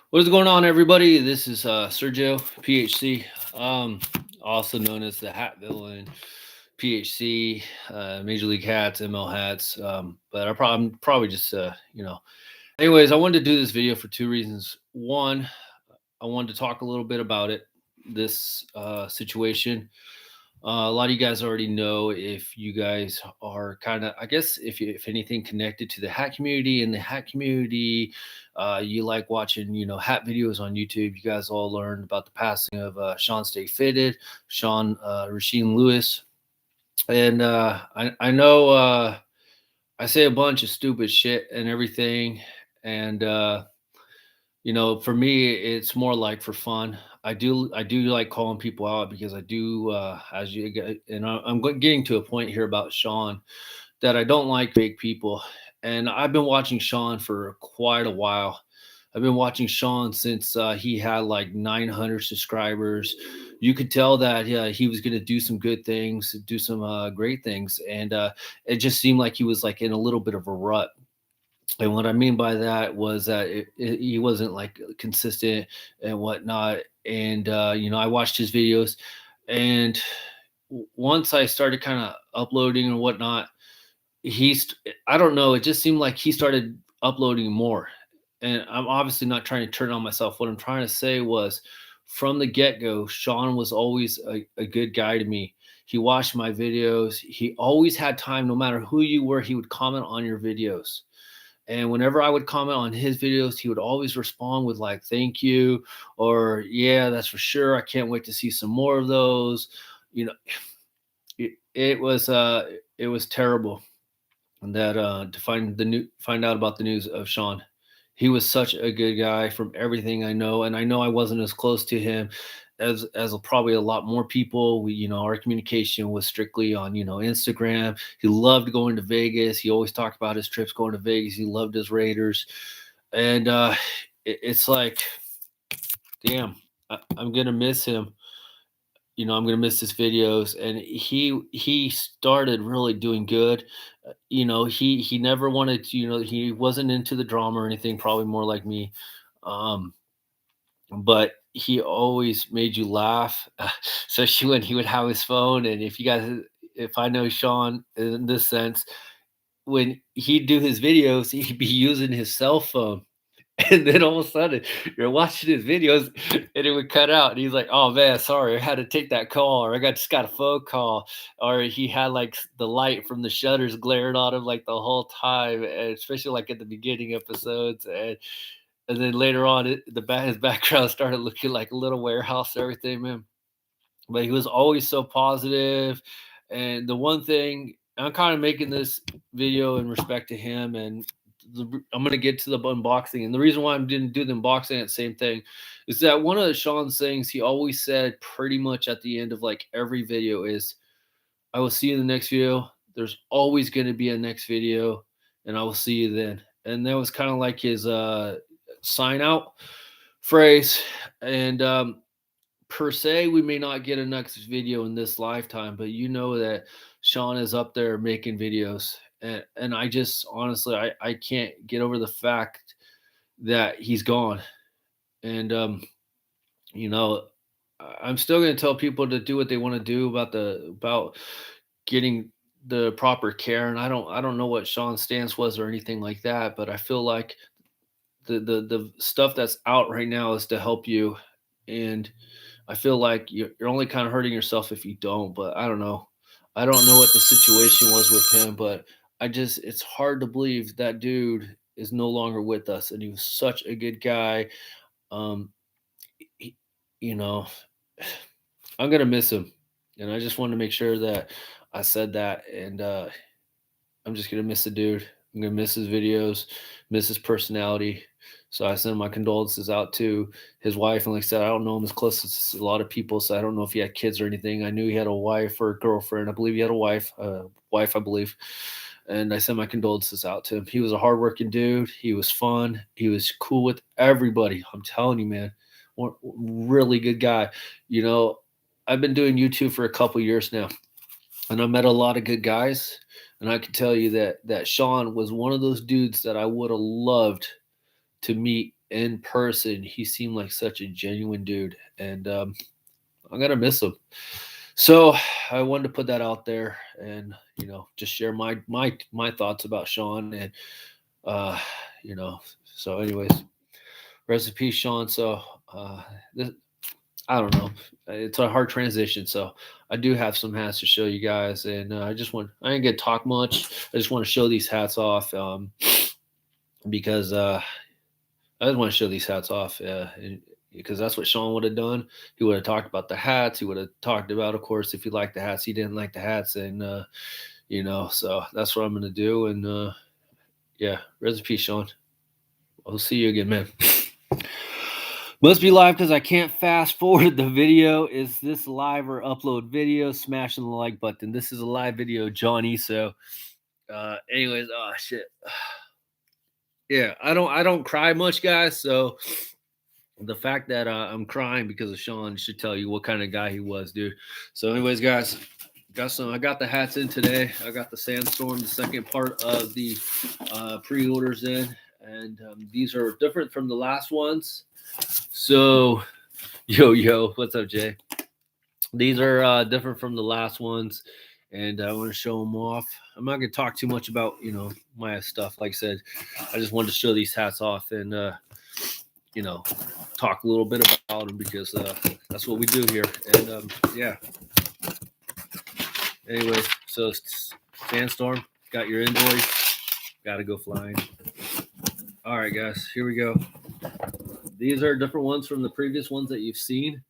What is going on, everybody? This is Sergio, PHC, also known as the Hat Villain, PHC, Major League Hats, ML Hats. But I'm probably just, Anyways, I wanted to do this video for two reasons. One, I wanted to talk a little bit about this situation. A lot of you guys already know if you guys are kind of, I guess, if anything, connected to the hat community. In the hat community, you like watching, hat videos on YouTube. You guys all learned about the passing of Sean Stay Fitted, Sean Rasheem Lewis, and I know I say a bunch of stupid shit and everything, and for me, it's more like for fun. I do like calling people out because I do, as you get, and getting to a point here about Sean that I don't like fake people, and I've been watching Sean for quite a while. I've been watching Sean since he had like 900 subscribers. You could tell that he was going to do some good things, do some great things, and it just seemed like he was like in a little bit of a rut. And what I mean by that was that he wasn't like consistent and whatnot. And I watched his videos, and once I started kind of uploading and whatnot, he's I don't know. It just seemed like he started uploading more. And I'm obviously not trying to turn on myself. What I'm trying to say was, from the get go, Sean was always a good guy to me. He watched my videos. He always had time, no matter who you were. He would comment on your videos, and whenever I would comment on his videos, he would always respond with like, "Thank you," or "Yeah, that's for sure. I can't wait to see some more of those." You know, it was terrible that to find out about the news of Sean. He was such a good guy from everything I know, and I know I wasn't as close to him as probably a lot more people. Our communication was strictly on Instagram. He loved going to Vegas. He always talked about his trips going to Vegas. He loved his Raiders, and it's like, damn, I'm gonna miss him. I'm gonna miss his videos, and he started really doing good. He never wanted to. He wasn't into the drama or anything. Probably more like me. Um, but he always made you laugh, especially when he would have his phone. And if I know Sean in this sense, when he'd do his videos, he'd be using his cell phone. And then all of a sudden, you're watching his videos, and it would cut out. And he's like, "Oh man, sorry, I had to take that call, or just got a phone call," or he had like the light from the shutters glaring on him like the whole time, and especially like at the beginning episodes, and then later on, his background started looking like a little warehouse and everything, man. But he was always so positive. And the one thing I'm kind of making this video in respect to him, and I'm going to get to the unboxing. And the reason why I didn't do the unboxing at the same thing is that one of Sean's things he always said pretty much at the end of like every video is, "I will see you in the next video. There's always going to be a next video, and I will see you then." And that was kind of like his sign out phrase. And per se, we may not get a next video in this lifetime, but you know that Sean is up there making videos. And I just honestly, I can't get over the fact that he's gone. And, you know, I'm still going to tell people to do what they want to do about getting the proper care. And I don't know what Sean's stance was or anything like that, but I feel like the stuff that's out right now is to help you. And I feel like you're only kind of hurting yourself if you don't. But I don't know. I don't know what the situation was with him, but it's hard to believe that dude is no longer with us, and he was such a good guy. Um, he, you know, I'm gonna miss him, and I just wanted to make sure that I said that. And I'm just gonna miss the dude. I'm gonna miss his videos, miss his personality. So I send my condolences out to his wife. And like I said, I don't know him as close as a lot of people, so I don't know if he had kids or anything. I knew he had a wife or a girlfriend. I believe he had a wife, I believe. And I send my condolences out to him. He was a hardworking dude. He was fun. He was cool with everybody. I'm telling you, man, really good guy. You know, I've been doing YouTube for a couple years now, and I met a lot of good guys. And I can tell you that Sean was one of those dudes that I would have loved to meet in person, he seemed like such a genuine dude, and I'm gonna miss him. So I wanted to put that out there, and just share my thoughts about Sean, and uh, you know. So, anyways, rest in peace, Sean. So, this, I don't know. It's a hard transition, so I do have some hats to show you guys, and I didn't get to talk much. I just want to show these hats off, because I just want to show these hats off, because that's what Sean would have done. He would have talked about the hats. He would have talked about, of course, if he liked the hats, he didn't like the hats, and so that's what I'm gonna do. And yeah, rest in peace, Sean. I'll see you again, man. Must be live because I can't fast forward the video. Is this live or upload video? Smashing the like button. This is a live video, Johnny. So, anyways, oh shit. Yeah, I don't cry much, guys. So the fact that I'm crying because of Sean should tell you what kind of guy he was, dude. So, anyways, guys, I got the hats in today. I got the Sandstorm, the second part of the pre-orders in, and these are different from the last ones. So, yo, what's up, Jay? These are different from the last ones, and I want to show them off. I'm not going to talk too much about my stuff. Like I said, I just wanted to show these hats off and talk a little bit about them because that's what we do here. And yeah. Anyway, so Sandstorm, got your invoice. Got to go flying. All right, guys, here we go. These are different ones from the previous ones that you've seen.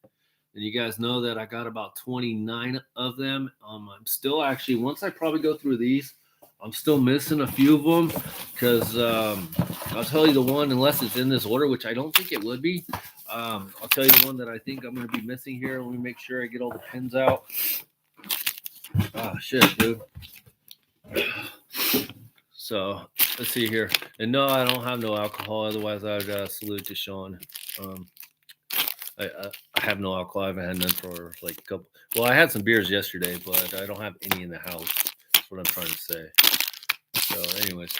And you guys know that I got about 29 of them. I'm still actually, once I probably go through these, I'm still missing a few of them because I'll tell you the one, unless it's in this order, which I don't think it would be. I'll tell you the one that I think I'm going to be missing here. Let me make sure I get all the pins out. Oh, shit, dude. So let's see here. And no, I don't have no alcohol. Otherwise, I would salute to Sean. I have no alcohol. I haven't had none for like a couple. Well, I had some beers yesterday, but I don't have any in the house. That's what I'm trying to say. So, anyways,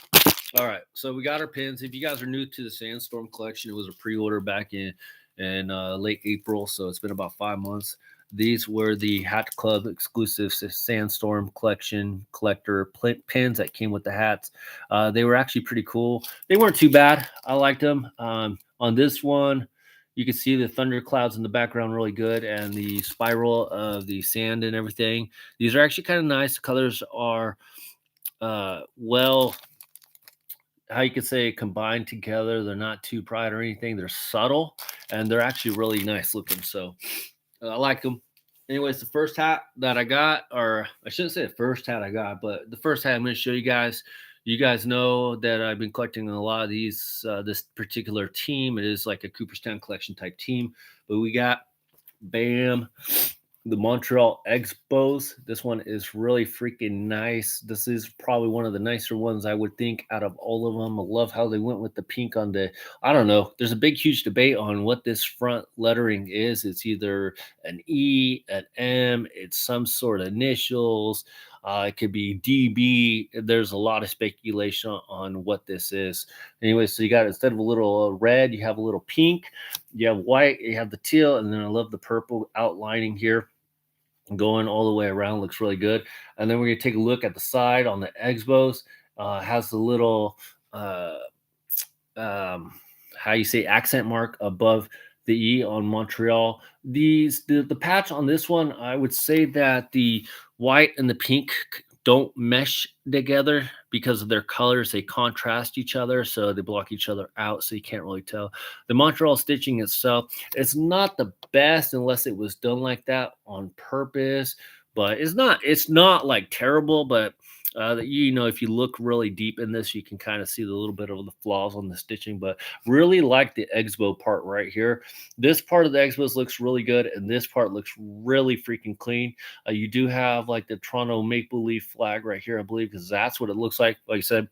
all right. So we got our pins. If you guys are new to the Sandstorm collection, it was a pre-order back in late April, so it's been about 5 months. These were the Hat Club exclusive Sandstorm collector pins that came with the hats. They were actually pretty cool. They weren't too bad. I liked them. On this one, you can see the thunder clouds in the background really good and the spiral of the sand and everything. These are actually kind of nice. The colors are, how you could say, combined together. They're not too bright or anything. They're subtle and they're actually really nice looking. So I like them. Anyways, the first hat that I got, or I shouldn't say the first hat I got, but the first hat I'm going to show you guys. You guys know that I've been collecting a lot of these, this particular team. It is like a Cooperstown collection type team. But we got, bam, the Montreal Expos. This one is really freaking nice. This is probably one of the nicer ones I would think out of all of them. I love how they went with the pink on the, I don't know. There's a big, huge debate on what this front lettering is. It's either an E, an M, it's some sort of initials. It could be DB. There's a lot of speculation on what this is. Anyway, so you got, instead of a little red, you have a little pink, you have white, you have the teal, and then I love the purple outlining here. Going all the way around, looks really good. And then we're going to take a look at the side on the Expos. Has the little how you say accent mark above the E on Montreal. The patch on this one, I would say that the white and the pink don't mesh together because of their colors. They contrast each other, so they block each other out, so you can't really tell. The Montreal stitching itself, it's not the best unless it was done like that on purpose, but it's not like terrible, but if you look really deep in this, you can kind of see the little bit of the flaws on the stitching, but really like the Expo part right here. This part of the Expos looks really good, and this part looks really freaking clean. You do have like the Toronto Maple Leaf flag right here, I believe, because that's what it looks like. Like I said,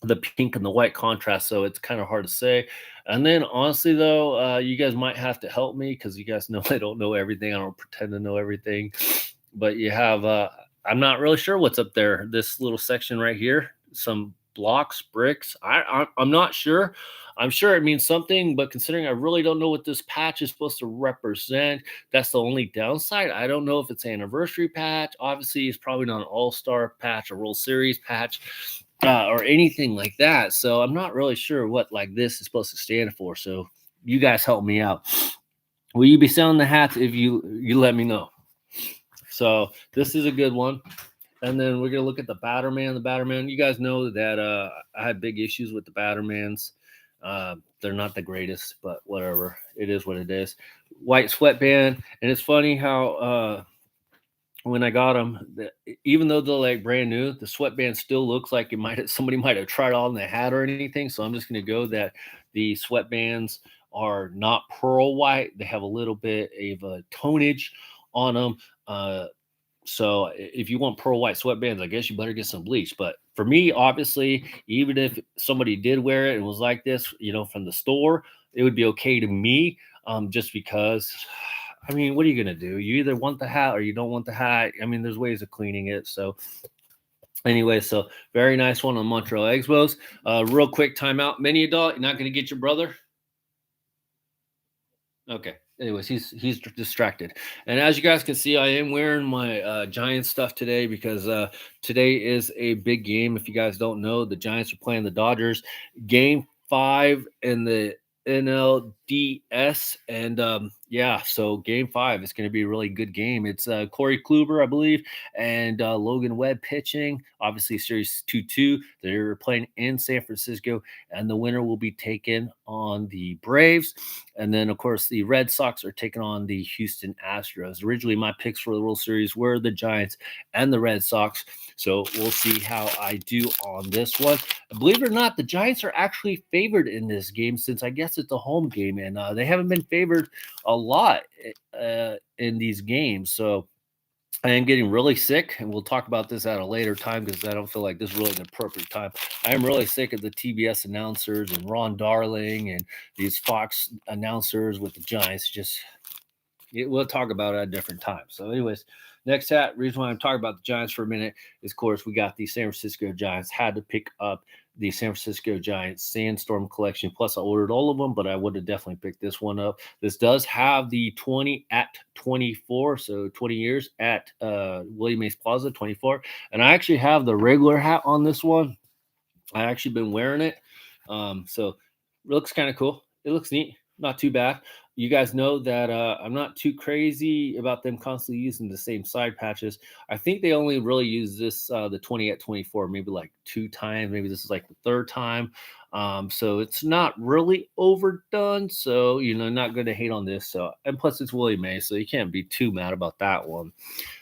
the pink and the white contrast, so it's kind of hard to say. And then honestly though, you guys might have to help me because you guys know I don't know everything. I don't pretend to know everything, but you have I'm not really sure what's up there. This little section right here, some blocks, bricks. I'm not sure. I'm sure it means something, but considering I really don't know what this patch is supposed to represent, that's the only downside. I don't know if it's an anniversary patch. Obviously, it's probably not an all-star patch, a World Series patch, or anything like that. So I'm not really sure what like this is supposed to stand for. So you guys help me out. Will you be selling the hats if you let me know? So this is a good one. And then we're gonna look at the Batterman. The Batterman, you guys know that I had big issues with the Battermans. They're not the greatest, but whatever. It is what it is. White sweatband, and it's funny how when I got them, even though they're like brand new, the sweatband still looks like it might somebody might have tried on the hat or anything. So I'm just gonna go that the sweatbands are not pearl white. They have a little bit of a tonage on them. So if you want pearl white sweatbands, I guess you better get some bleach. But for me, obviously, even if somebody did wear it and was like this, from the store, it would be okay to me. Just because, I mean, what are you gonna do? You either want the hat or you don't want the hat. I mean, there's ways of cleaning it. So anyway, so very nice one on Montreal Expos. Real quick timeout. Mini adult, you're not gonna get your brother. Okay. Anyways, he's distracted, and as you guys can see, I am wearing my Giants stuff today because today is a big game. If you guys don't know, the Giants are playing the Dodgers. Game 5 in the NLDS, and yeah, so Game 5 is going to be a really good game. It's Corey Kluber, I believe, and Logan Webb pitching. Obviously, Series 2-2. They're playing in San Francisco, and the winner will be taken on the Braves. And then, of course, the Red Sox are taking on the Houston Astros. Originally, my picks for the World Series were the Giants and the Red Sox. So we'll see how I do on this one. Believe it or not, the Giants are actually favored in this game since I guess it's a home game. And they haven't been favored a lot in these games. So I am getting really sick, and we'll talk about this at a later time because I don't feel like this is really the appropriate time. I am really sick of the TBS announcers and Ron Darling and these Fox announcers with the Giants. We'll talk about it at a different time. So, anyways, next hat, reason why I'm talking about the Giants for a minute is, of course, we got the San Francisco Giants. Had to pick up the San Francisco Giants Sandstorm collection. Plus, I ordered all of them, but I would have definitely picked this one up. This does have the 20 at 24, so 20 years at William Ace Plaza, 24. And I actually have the regular hat on this one. I actually been wearing it. So it looks kind of cool. It looks neat. Not too bad. You guys know that I'm not too crazy about them constantly using the same side patches. I think they only really use this, the 20 at 24, maybe like 2 times. Maybe this is like the 3rd time. So it's not really overdone. So, not going to hate on this. So, and plus it's Willie May, so you can't be too mad about that one.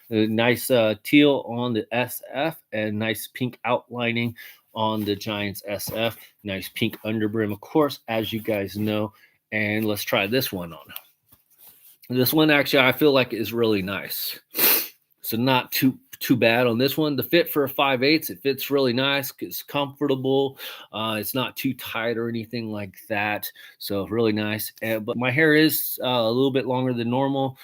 Nice teal on the SF and nice pink outlining on the Giants SF. Nice pink underbrim, of course, as you guys know. And let's try this one on. This one actually I feel like is really nice. So not too bad on this one. The fit for a 5/8, it fits really nice. It's comfortable. It's not too tight or anything like that. So really nice. But my hair is a little bit longer than normal.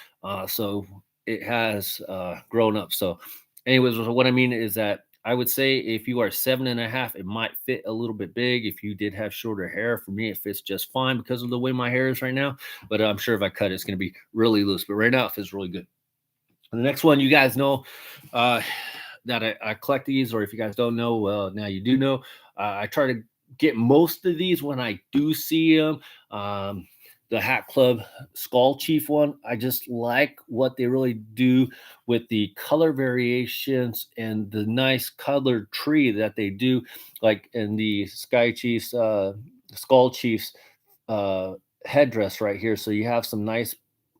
So it has grown up. So anyways, what I mean is that I would say if you are 7.5, it might fit a little bit big. If you did have shorter hair, for me, it fits just fine because of the way my hair is right now. But I'm sure if I cut it, it's going to be really loose. But right now, it feels really good. And the next one, you guys know that I collect these, or if you guys don't know, well, now you do know. I try to get most of these when I do see them. The Hat Club Skull Chief one, I just like what they really do with the color variations and the nice colored tree that they do, like in the Sky Chiefs, Skull Chiefs headdress right here. So you have some nice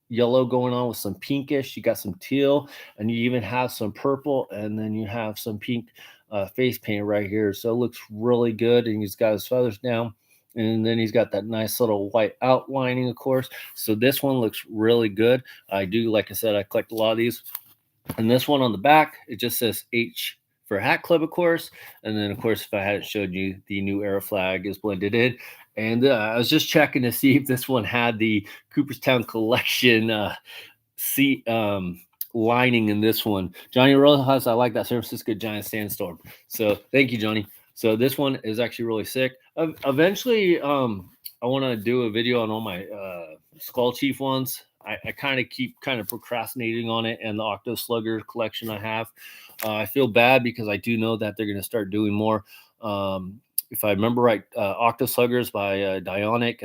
yellow going on with some pinkish. You got some teal, and you even have some purple, and then you have some pink face paint right here. So it looks really good, and he's got his feathers down. And then he's got that nice little white outlining, of course. So this one looks really good. I do, like I said, I collect a lot of these. And this one on the back, it just says H for Hat Club, of course. And then, of course, if I hadn't showed you, the new era flag is blended in. And I was just checking to see if this one had the Cooperstown Collection lining in this one. Johnny Rojas, I like that San Francisco Giants Sandstorm. So thank you, Johnny. So this one is actually really sick. Eventually, want to do a video on all my Skull Chief ones. I kind of keep kind of procrastinating on it, and the Octo Slugger collection I have. I feel bad because I do know that they're going to start doing more. If I remember right, Octo Sluggers by Dionic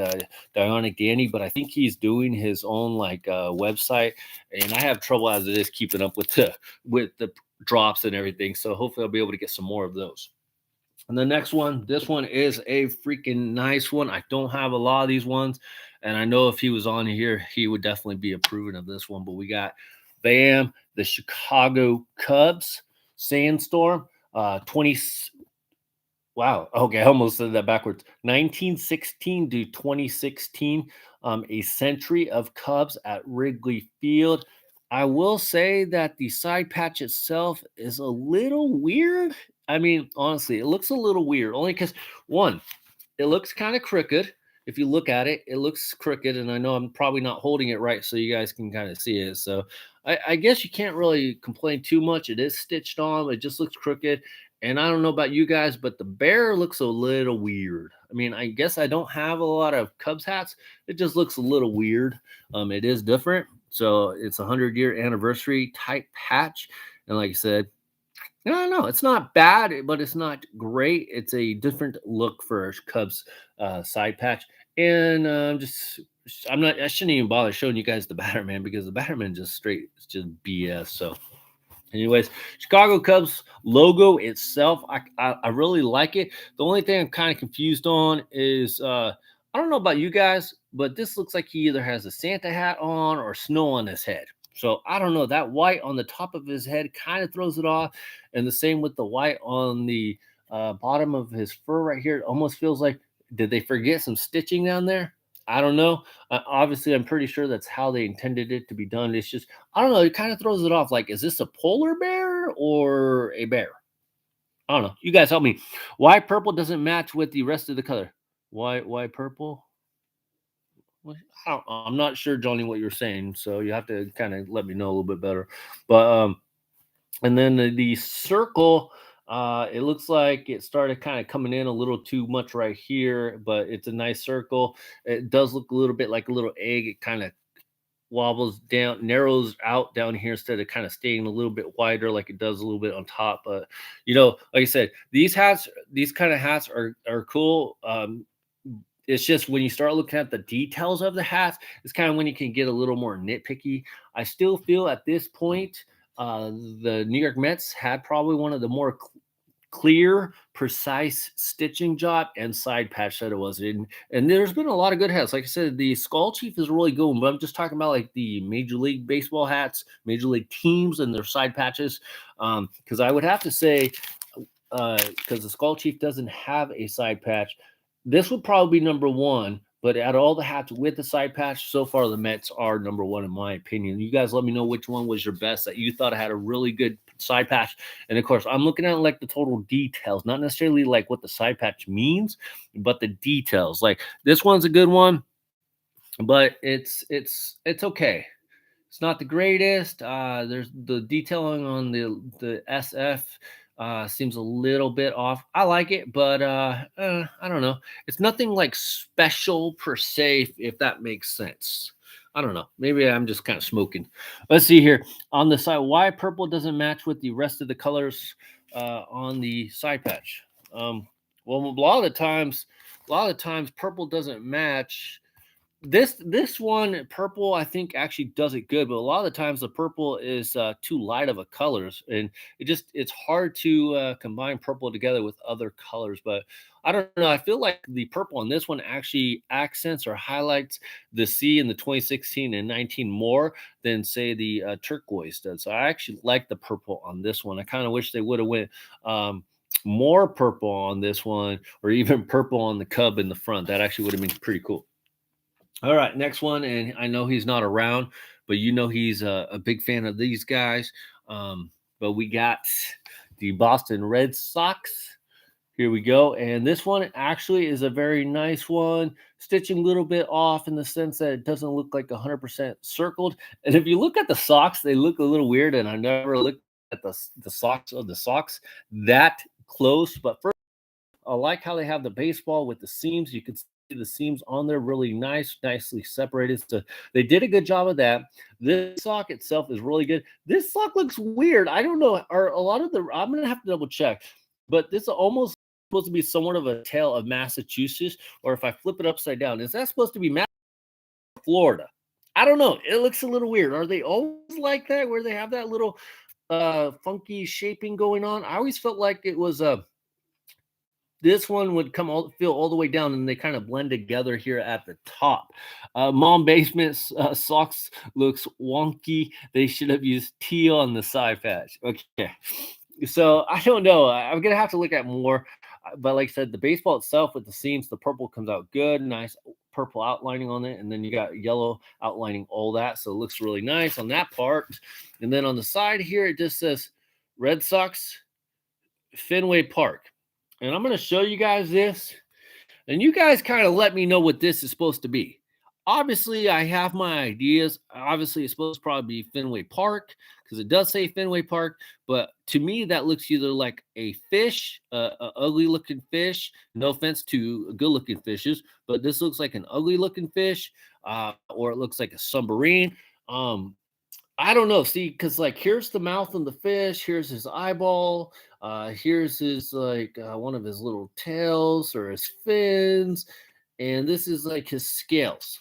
Danny, but I think he's doing his own like website, and I have trouble as it is keeping up with the drops and everything. So hopefully I'll be able to get some more of those. And the next one, this one is a freaking nice one. I don't have a lot of these ones, and I know if he was on here, he would definitely be approving of this one. But we got Bam, the Chicago Cubs, Sandstorm, 20. Wow. Okay, I almost said that backwards. 1916 to 2016, a century of Cubs at Wrigley Field. I will say that the side patch itself is a little weird. I mean, honestly, it looks a little weird only because one, it looks kind of crooked. If you look at it, it looks crooked, and I know I'm probably not holding it right so you guys can kind of see it. So I guess you can't really complain too much. It is stitched on, it just looks crooked. And I don't know about you guys, but the bear looks a little weird. I mean, I guess I don't have a lot of Cubs hats. It just looks a little weird. It is different. So it's a 100-year anniversary type patch. And like I said, no, it's not bad, but it's not great. It's a different look for a Cubs side patch. And I shouldn't even bother showing you guys the Batterman because the Batterman just straight, it's just BS. So anyways, Chicago Cubs logo itself, I really like it. The only thing I'm kind of confused on is I don't know about you guys, but this looks like he either has a Santa hat on or snow on his head. So I don't know. That white on the top of his head kind of throws it off, and the same with the white on the bottom of his fur right here. It almost feels like did they forget some stitching down there? I don't know. Obviously, I'm pretty sure that's how they intended it to be done. It's just I don't know. It kind of throws it off. Like, is this a polar bear or a bear? I don't know. You guys help me. Why purple doesn't match with the rest of the color? Why purple? I'm not sure, Johnny, what you're saying. So you have to kind of let me know a little bit better. But and then the circle, it looks like it started kind of coming in a little too much right here, but it's a nice circle. It does look a little bit like a little egg. It kind of wobbles down, narrows out down here instead of kind of staying a little bit wider like it does a little bit on top. But like I said, these kind of hats are cool. It's just when you start looking at the details of the hats, it's kind of when you can get a little more nitpicky. I still feel at this point, the New York Mets had probably one of the more clear, precise stitching job and side patch that it was in. And there's been a lot of good hats. Like I said, the Skull Chief is really good, but I'm just talking about like the Major League Baseball hats, Major League teams and their side patches. Because I would have to say, because the Skull Chief doesn't have a side patch, this would probably be number one. But out of all the hats with the side patch, so far the Mets are number one in my opinion. You guys let me know which one was your best that you thought had a really good side patch. And of course, I'm looking at like the total details, not necessarily like what the side patch means, but the details. Like this one's a good one, but it's okay. It's not the greatest. There's the detailing on the SF seems a little bit off. I like it, but I don't know. It's nothing like special per se, if that makes sense. I don't know. Maybe I'm just kind of smoking. Let's see here on the side. Why purple doesn't match with the rest of the colors on the side patch? Well, a lot of the times, purple doesn't match this one purple I think actually does it good, but a lot of the times the purple is too light of a colors, and it's hard to combine purple together with other colors. But I don't know, I feel like the purple on this one actually accents or highlights the C in the 2016 and 19 more than say the turquoise does. So I actually like the purple on this one. I kind of wish they would have went more purple on this one, or even purple on the cub in the front. That actually would have been pretty cool. All right, next one, and I know he's not around, but he's a big fan of these guys. But we got the Boston Red Sox. Here we go, and this one actually is a very nice one. Stitching a little bit off in the sense that it doesn't look like 100% circled. And if you look at the socks, they look a little weird, and I never looked at the socks of the socks that close. But first, I like how they have the baseball with the seams. You can the seams on there really nice, nicely separated. So they did a good job of that. This sock itself is really good. This sock looks weird. I don't know. Are a lot of the I'm gonna have to double check, but this is almost supposed to be somewhat of a tale of Massachusetts, or if I flip it upside down, is that supposed to be Florida? I don't know. It looks a little weird. Are they always like that where they have that little funky shaping going on? I always felt like it was this one would come all feel all the way down and they kind of blend together here at the top. Mom Basement's socks looks wonky. They should have used teal on the side patch. Okay. So I don't know. I'm gonna have to look at more. But like I said, the baseball itself with the seams, the purple comes out good, nice purple outlining on it, and then you got yellow outlining all that. So it looks really nice on that part. And then on the side here, it just says Red Sox Fenway Park. And I'm going to show you guys this. And you guys kind of let me know what this is supposed to be. Obviously, I have my ideas. Obviously, it's supposed to probably be Fenway Park because it does say Fenway Park. But to me, that looks either like a fish, a ugly looking fish. No offense to good looking fishes, but this looks like an ugly looking fish, or it looks like a submarine. I don't know. See, because like here's the mouth of the fish, here's his eyeball, here's his like one of his little tails or his fins, and this is like his scales.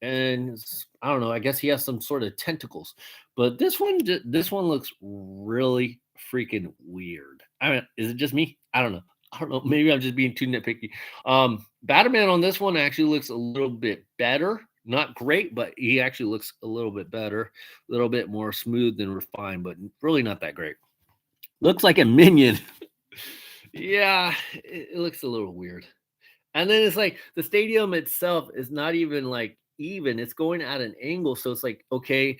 And I don't know. I guess he has some sort of tentacles, but this one looks really freaking weird. I mean, is it just me? I don't know. I don't know. Maybe I'm just being too nitpicky. Batman on this one actually looks a little bit better. Not great, but he actually looks a little bit better, a little bit more smooth and refined, but really not that great. Looks like a minion. Yeah, it looks a little weird. And then it's like the stadium itself is not even like even, it's going at an angle. So it's like, okay,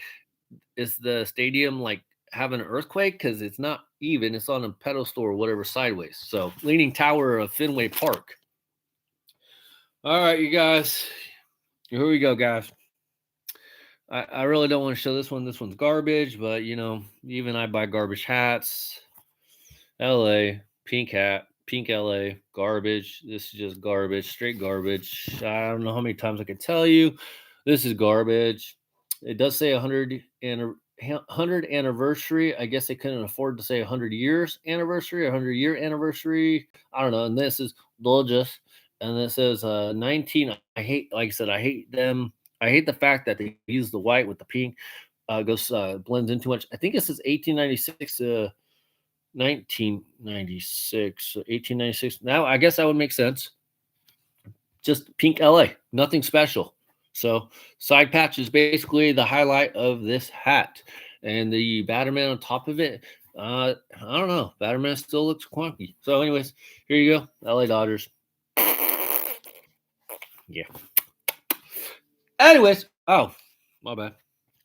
is the stadium like having an earthquake? Because it's not even, it's on a pedestal or whatever sideways. So Leaning Tower of Fenway Park. All right, you guys. Here we go, guys. I really don't want to show this one. This one's garbage, but you know, even I buy garbage hats. LA, pink hat, pink LA, garbage. This is just garbage, straight garbage. I don't know how many times I can tell you. This is garbage. It does say 100 anniversary. I guess they couldn't afford to say 100 years anniversary, 100-year anniversary. I don't know. And this is gorgeous. And it says 19. I hate, like I said, I hate them. I hate the fact that they use the white with the pink. Goes blends in too much. I think it says 1896 1996, 1896. Now, I guess that would make sense. Just pink LA, nothing special. So, side patch is basically the highlight of this hat. And the Batterman on top of it, I don't know. Batterman still looks quirky. So, anyways, here you go. LA Dodgers. Yeah. Anyways, oh, my bad.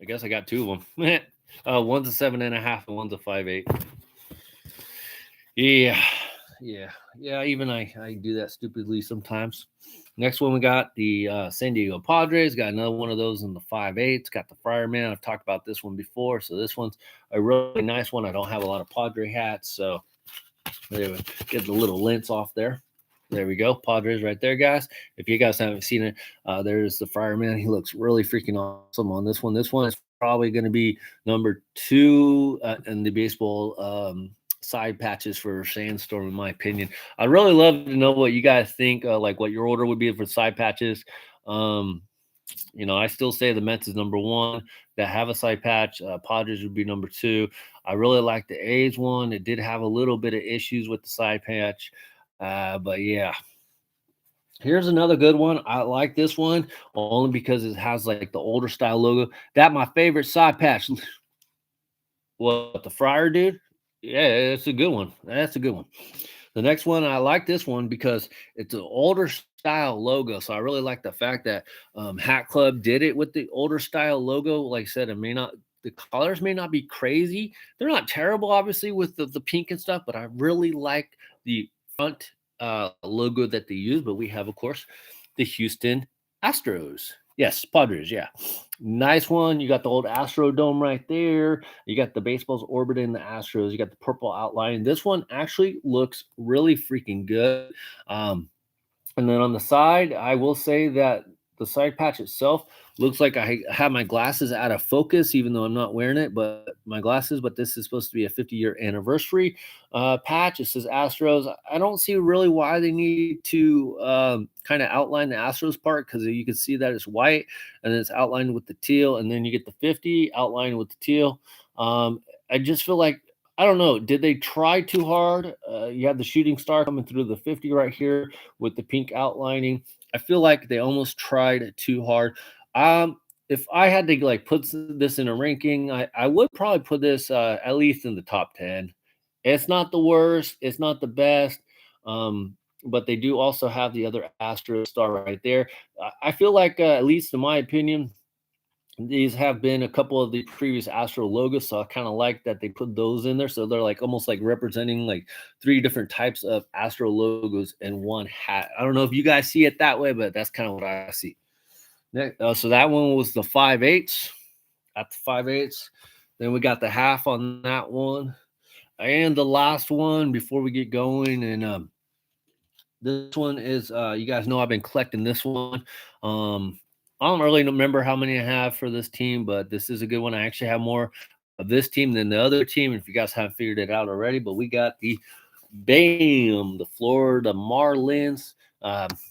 I guess I got two of them. One's a 7.5 and one's a 5.8. Yeah. Even I do that stupidly sometimes. Next one, we got the San Diego Padres. Got another one of those in the 5.8. Got the Fireman. I've talked about this one before. So this one's a really nice one. I don't have a lot of Padre hats. So there we get the little lints off there. There we go. Padres right there, guys. If you guys haven't seen it, there's the Fireman. He looks really freaking awesome on this one. This one is probably going to be number 2 in the baseball side patches for Sandstorm, in my opinion. I'd really love to know what you guys think, like what your order would be for side patches. I still say the Mets is number 1 that have a side patch. Padres would be number 2. I really like the A's one. It did have a little bit of issues with the side patch. But yeah, here's another good one. I like this one only because it has like the older style logo. That my favorite side patch. What, the Friar dude? Yeah, it's a good one. That's a good one. The next one, I like this one because it's an older style logo. So I really like the fact that Hat Club did it with the older style logo. Like I said, the colors may not be crazy. They're not terrible, obviously, with the pink and stuff, but I really like the front logo that they use. But we have, of course, the Houston Astros. Yes, Padres, yeah. Nice one. You got the old Astro Dome right there. You got the baseball's orbiting the Astros. You got the purple outline. This one actually looks really freaking good. And then on the side, I will say that the side patch itself looks like I have my glasses out of focus, even though I'm not wearing it. But my glasses. But this is supposed to be a 50-year anniversary patch. It says Astros. I don't see really why they need to kind of outline the Astros part, because you can see that it's white and then it's outlined with the teal, and then you get the 50 outlined with the teal. I just feel like, I don't know. Did they try too hard? You have the shooting star coming through the 50 right here with the pink outlining. I feel like they almost tried too hard. Um, if I had to like put this in a ranking, I would probably put this at least in the top 10. It's not the worst, it's not the best. But they do also have the other Astro star right there. I feel like, at least in my opinion, these have been a couple of the previous Astro logos, so I kind of like that they put those in there. So they're like almost like representing like three different types of Astro logos in one hat. I don't know if you guys see it that way, but that's kind of what I see. So that one was the 5/8 at the 5/8. Then we got the half on that one, and the last one before we get going. And this one is, you guys know I've been collecting this one. I don't really remember how many I have for this team, but this is a good one. I actually have more of this team than the other team, if you guys haven't figured it out already. But we got the BAM, the Florida Marlins.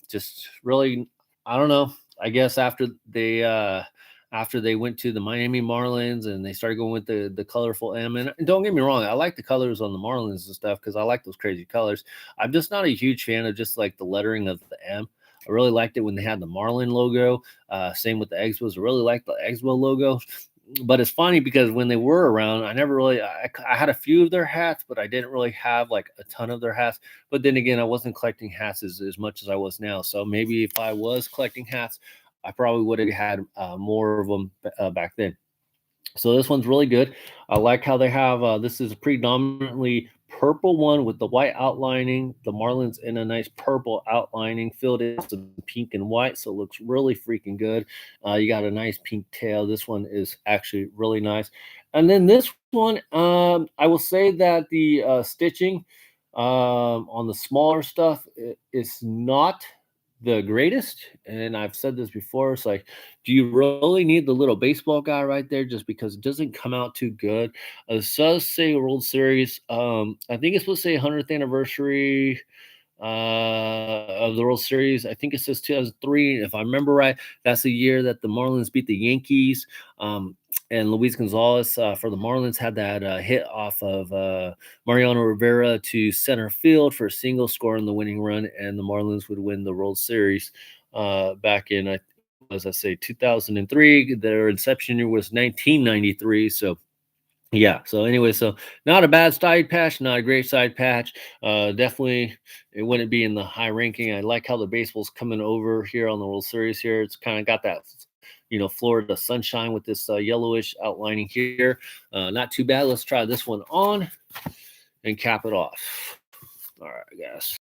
Just really, I don't know. I guess after they went to the Miami Marlins and they started going with the colorful M. And don't get me wrong, I like the colors on the Marlins and stuff because I like those crazy colors. I'm just not a huge fan of just like the lettering of the M. I really liked it when they had the Marlin logo. Same with the Expos. I really liked the Expo logo. But it's funny because when they were around, I never really, I had a few of their hats, but I didn't really have like a ton of their hats. But then again, I wasn't collecting hats as much as I was now. So maybe if I was collecting hats, I probably would have had more of them back then. So this one's really good. I like how they have, this is a predominantly purple one with the white outlining. The Marlins in a nice purple outlining, filled in some pink and white, so it looks really freaking good. You got a nice pink tail. This one is actually really nice. And then this one, I will say that the stitching on the smaller stuff is not the greatest. And I've said this before. It's like, do you really need the little baseball guy right there just because it doesn't come out too good? It does say World Series. I think it's supposed to say 100th anniversary of the World Series. I think it says 2003. If I remember right, that's the year that the Marlins beat the Yankees. And Luis Gonzalez for the Marlins had that hit off of Mariano Rivera to center field for a single, scoring the winning run, and the Marlins would win the World Series back in, as I say, 2003. Their inception year was 1993. So yeah. So anyway, so not a bad side patch, not a great side patch. Definitely, it wouldn't be in the high ranking. I like how the baseball's coming over here on the World Series. Here, it's kind of got that, Florida sunshine with this yellowish outlining here. Not too bad. Let's try this one on and cap it off. All right, guys.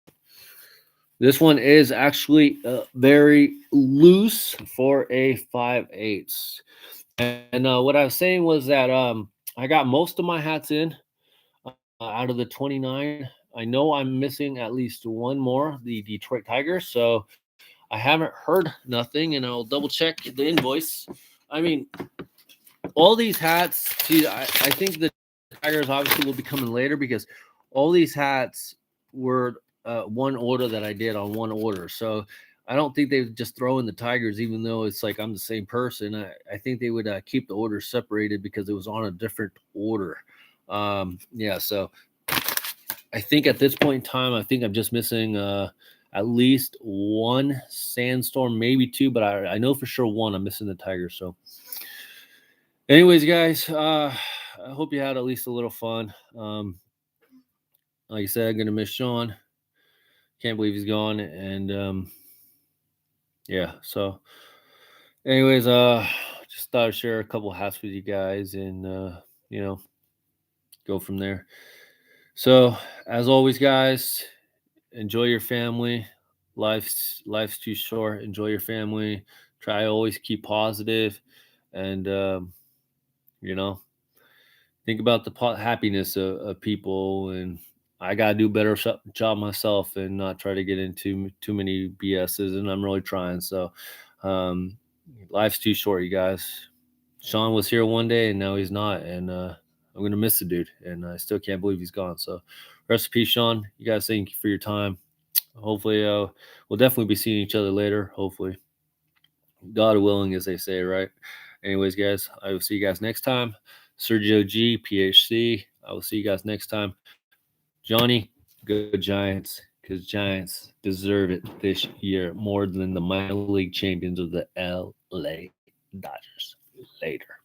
This one is actually very loose for a 5/8. And what I was saying was that I got most of my hats in out of the 29. I know I'm missing at least one more, the Detroit Tigers. So I haven't heard nothing, and I'll double check the invoice. I mean, all these hats, see, I think the Tigers obviously will be coming later because all these hats were one order that I did on one order. So I don't think they would just throw in the Tigers, even though it's like I'm the same person. I think they would keep the orders separated because it was on a different order. Yeah, so I think at this point in time, I think I'm just missing at least one Sandstorm, maybe two, but I know for sure one. I'm missing the Tigers. So anyways, guys, I hope you had at least a little fun. Like I said, I'm gonna miss Sean. Can't believe he's gone. And yeah, so anyways, just thought I'd share a couple hats with you guys and go from there. So as always, guys, enjoy your family. Life's too short. Enjoy your family. Try to always keep positive, and you know think about the happiness of people, and I gotta do better job myself and not try to get into too many BSs, and I'm really trying. So, um, life's too short, you guys. Sean was here one day, and now he's not, and I'm gonna miss the dude, and I still can't believe he's gone. So, rest in peace, Sean. You guys, thank you for your time. Hopefully, we'll definitely be seeing each other later. Hopefully, God willing, as they say, right? Anyways, guys, I will see you guys next time. Sergio G, PHC. I will see you guys next time. Johnny, go Giants, because Giants deserve it this year more than the minor league champions of the LA Dodgers. Later.